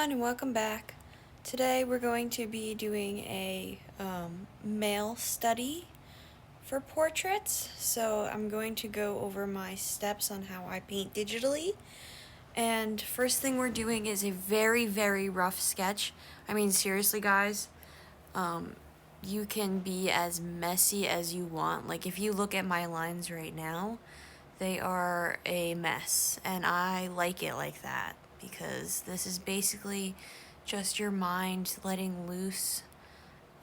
everyone, and welcome back. Today we're going to be doing a male study for portraits. So I'm going to go over my steps on how I paint digitally. And first thing we're doing is a very, very rough sketch. I mean, seriously, guys, you can be as messy as you want. Like, if you look at my lines right now, they are a mess, and I like it like that because this is basically just your mind letting loose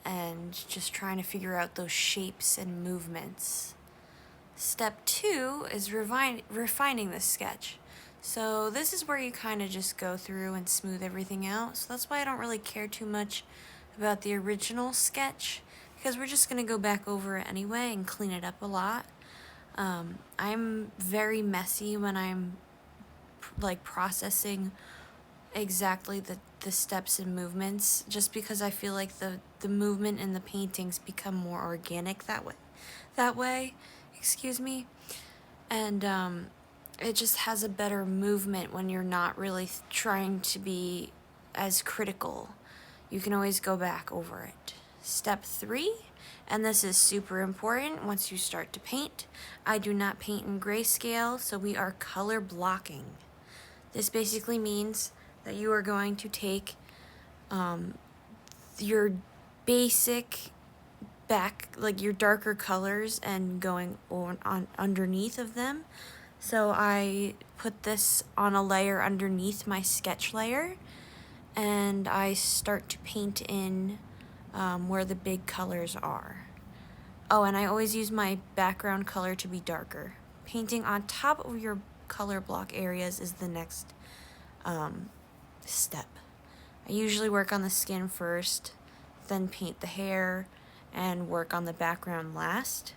and just trying to figure out those shapes and movements. Step 2 is refining the sketch. So this is where you kind of just go through and smooth everything out. So that's why I don't really care too much about the original sketch, because we're just going to go back over it anyway and clean it up a lot. I'm very messy when I'm like processing exactly the steps and movements, just because I feel like the movement in the paintings become more organic that way, excuse me. And it just has a better movement when you're not really trying to be as critical. You can always go back over it. Step 3, and this is super important once you start to paint. I do not paint in grayscale, so we are color blocking. This basically means that you are going to take your basic like your darker colors and going on underneath of them. So I put this on a layer underneath my sketch layer, and I start to paint in where the big colors are. Oh, and I always use my background color to be darker. Painting on top of your color block areas is the next step. I usually work on the skin first, then paint the hair, and work on the background last,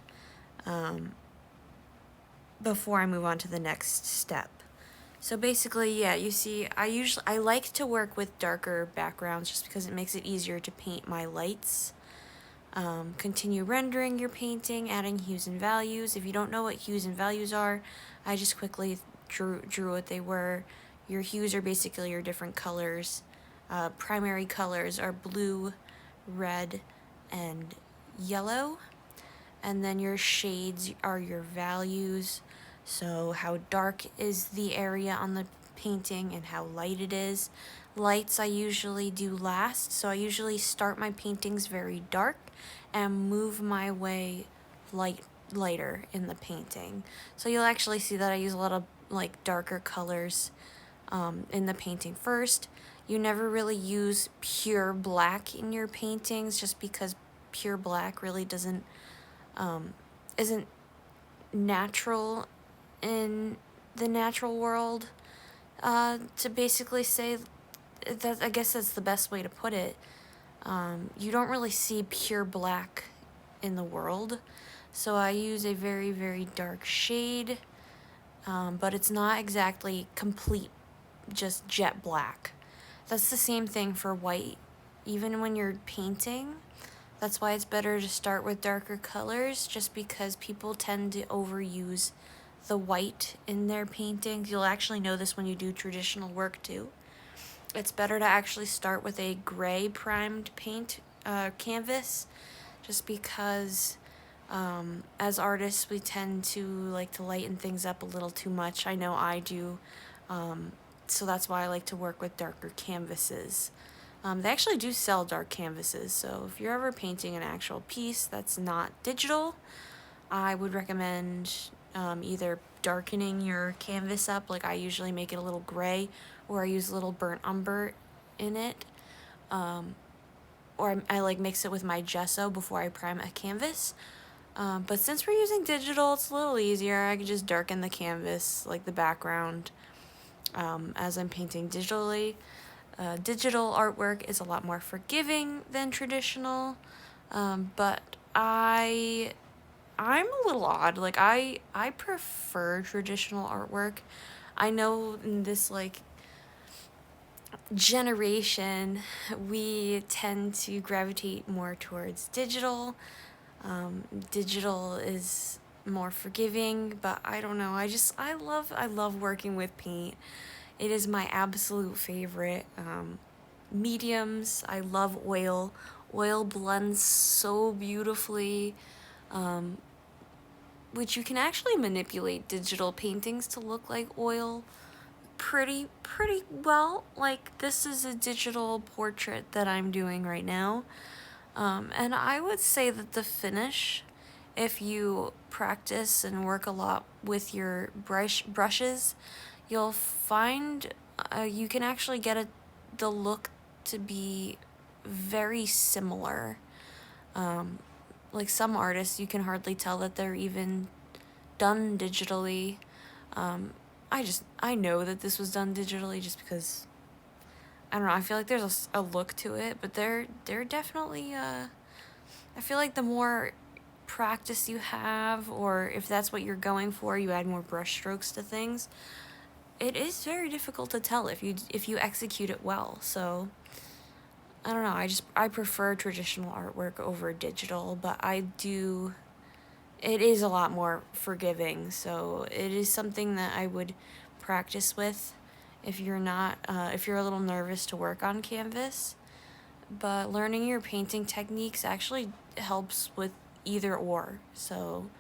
before I move on to the next step. So basically, yeah, you see, I like to work with darker backgrounds just because it makes it easier to paint my lights. Continue rendering your painting, adding hues and values. If you don't know what hues and values are, I just quickly drew what they were. Your hues are basically your different colors. Primary colors are blue, red, and yellow. And then your shades are your values. So how dark is the area on the painting and how light it is. Lights I usually do last, so I usually start my paintings very dark and move my way lighter in the painting. So you'll actually see that I use a lot of like darker colors in the painting first. You never really use pure black in your paintings, just because pure black really isn't natural in the natural world. To basically say that, I guess that's the best way to put it. You don't really see pure black in the world, so I use a very, very dark shade, but it's not exactly complete just jet black. That's the same thing for white. Even when you're painting, that's why it's better to start with darker colors, just because people tend to overuse the white in their paintings. You'll actually know this when you do traditional work too. It's better to actually start with a gray primed paint canvas, just because as artists we tend to like to lighten things up a little too much. I know I do. So that's why I like to work with darker canvases. They actually do sell dark canvases, so if you're ever painting an actual piece that's not digital, I would recommend either darkening your canvas up, like I usually make it a little gray, or I use a little burnt umber in it, or I like mix it with my gesso before I prime a canvas. But since we're using digital, it's a little easier. I can just darken the canvas, like the background, as I'm painting digitally. Digital artwork is a lot more forgiving than traditional, but I'm a little odd. Like I prefer traditional artwork. I know in this like generation we tend to gravitate more towards digital. Digital is more forgiving, but I don't know. I love working with paint. It is my absolute favorite. mediums. I love oil. Oil blends so beautifully, which you can actually manipulate digital paintings to look like oil pretty well. Like, this is a digital portrait that I'm doing right now. And I would say that the finish, if you practice and work a lot with your brushes, you'll find you can actually get the look to be very similar. Like, some artists, you can hardly tell that they're even done digitally. I know that this was done digitally just because, I don't know, I feel like there's a look to it, but they're definitely, I feel like the more practice you have, or if that's what you're going for, you add more brush strokes to things, it is very difficult to tell if you execute it well. So I don't know, I prefer traditional artwork over digital, but it is a lot more forgiving, so it is something that I would practice with if you're not, if you're a little nervous to work on canvas. But learning your painting techniques actually helps with either or. So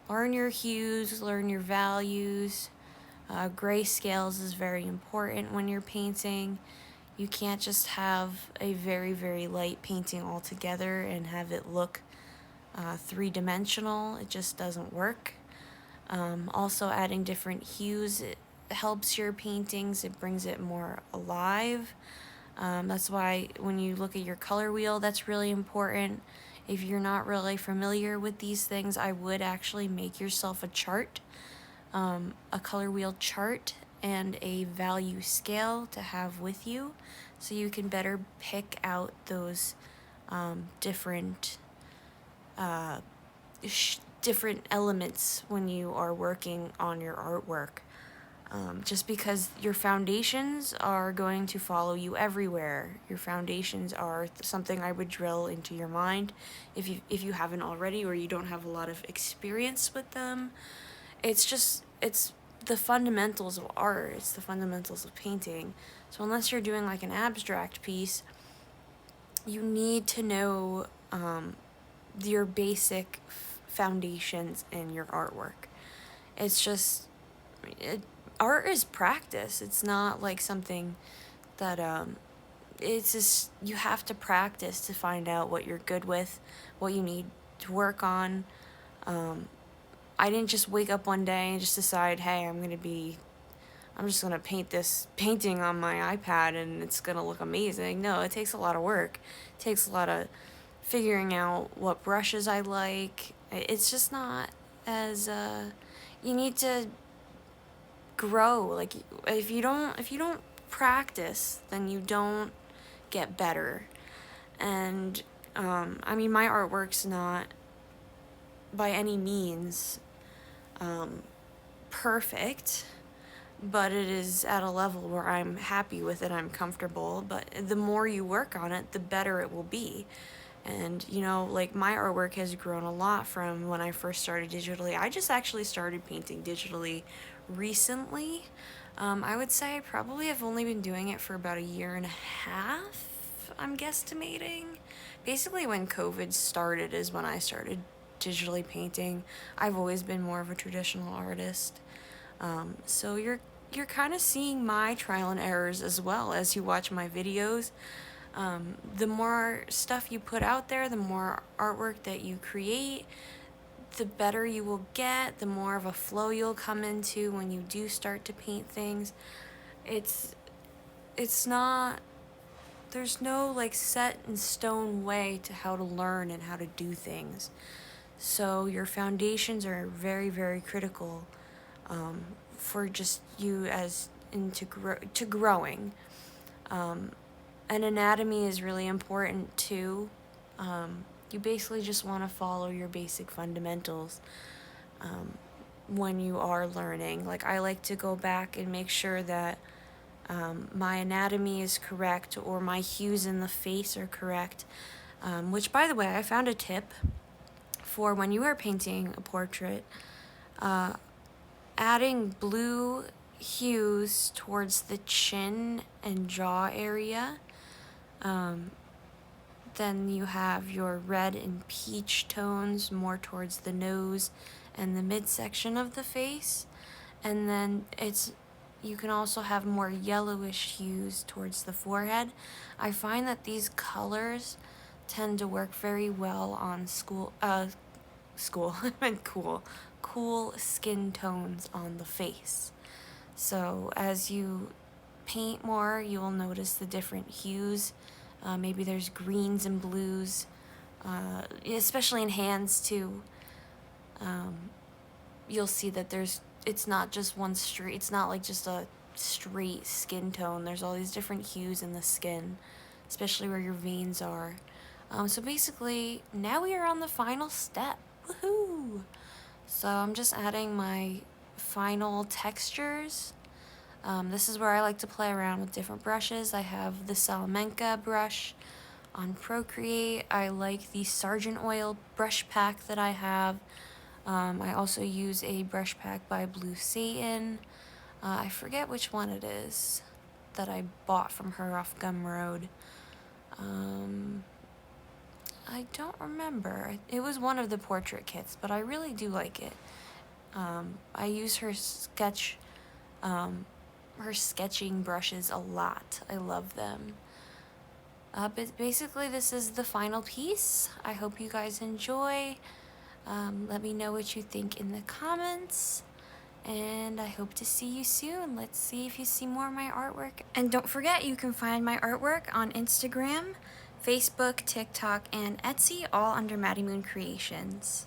learn your hues, learn your values. Grayscales is very important when you're painting. You can't just have a very light painting altogether and have it look three-dimensional. It just doesn't work. Also, adding different hues, it helps your paintings. It brings it more alive. That's why when you look at your color wheel, that's really important. If you're not really familiar with these things, I would actually make yourself a chart, a color wheel chart, and a value scale to have with you, so you can better pick out those different elements when you are working on your artwork. Just because your foundations are going to follow you everywhere. Your foundations are something I would drill into your mind if you haven't already, or you don't have a lot of experience with them. It's the fundamentals of art. It's the fundamentals of painting. So unless you're doing like an abstract piece, you need to know your basic foundations in your artwork. It's just, art is practice. It's not like something that, it's just, you have to practice to find out what you're good with, what you need to work on. I didn't just wake up one day and just decide, hey, I'm just gonna paint this painting on my iPad and it's gonna look amazing. No, it takes a lot of work. It takes a lot of figuring out what brushes I like. It's just not as, you need to grow. Like, if you don't practice, then you don't get better. And I mean, my artwork's not by any means perfect, but it is at a level where I'm happy with it, I'm comfortable. But the more you work on it, the better it will be. And, like, my artwork has grown a lot from when I first started digitally. I just actually started painting digitally recently. I would say I probably have only been doing it for about a year and a half, I'm guesstimating. Basically, when COVID started is when I started digitally painting. I've always been more of a traditional artist. So you're kind of seeing my trial and errors as well as you watch my videos. The more stuff you put out there, the more artwork that you create, the better you will get, the more of a flow you'll come into when you do start to paint things. It's not, there's no like set in stone way to how to learn and how to do things. So your foundations are very critical for just you as into growing. And anatomy is really important too. You basically just want to follow your basic fundamentals when you are learning. Like, I like to go back and make sure that my anatomy is correct, or my hues in the face are correct. Which, by the way, I found a tip for when you are painting a portrait. Adding blue hues towards the chin and jaw area Then you have your red and peach tones more towards the nose and the midsection of the face. And then you can also have more yellowish hues towards the forehead. I find that these colors tend to work very well on I meant cool skin tones on the face. So as you paint more, you will notice the different hues. Maybe there's greens and blues, especially in hands too. You'll see that it's not just one straight, it's not like just a straight skin tone. There's all these different hues in the skin, especially where your veins are. So basically, now we are on the final step. Woohoo! So I'm just adding my final textures. This is where I like to play around with different brushes. I have the Salamanca brush on Procreate. I like the Sargent Oil brush pack that I have. I also use a brush pack by Blue Satan. I forget which one it is that I bought from her off Gumroad. I don't remember. It was one of the portrait kits, but I really do like it. I use her sketching brushes a lot. I love them. But basically this is the final piece. I hope you guys enjoy. Let me know what you think in the comments. And I hope to see you soon. Let's see if you see more of my artwork. And don't forget, you can find my artwork on Instagram, Facebook, TikTok, and Etsy, all under Maddie Moon Creations.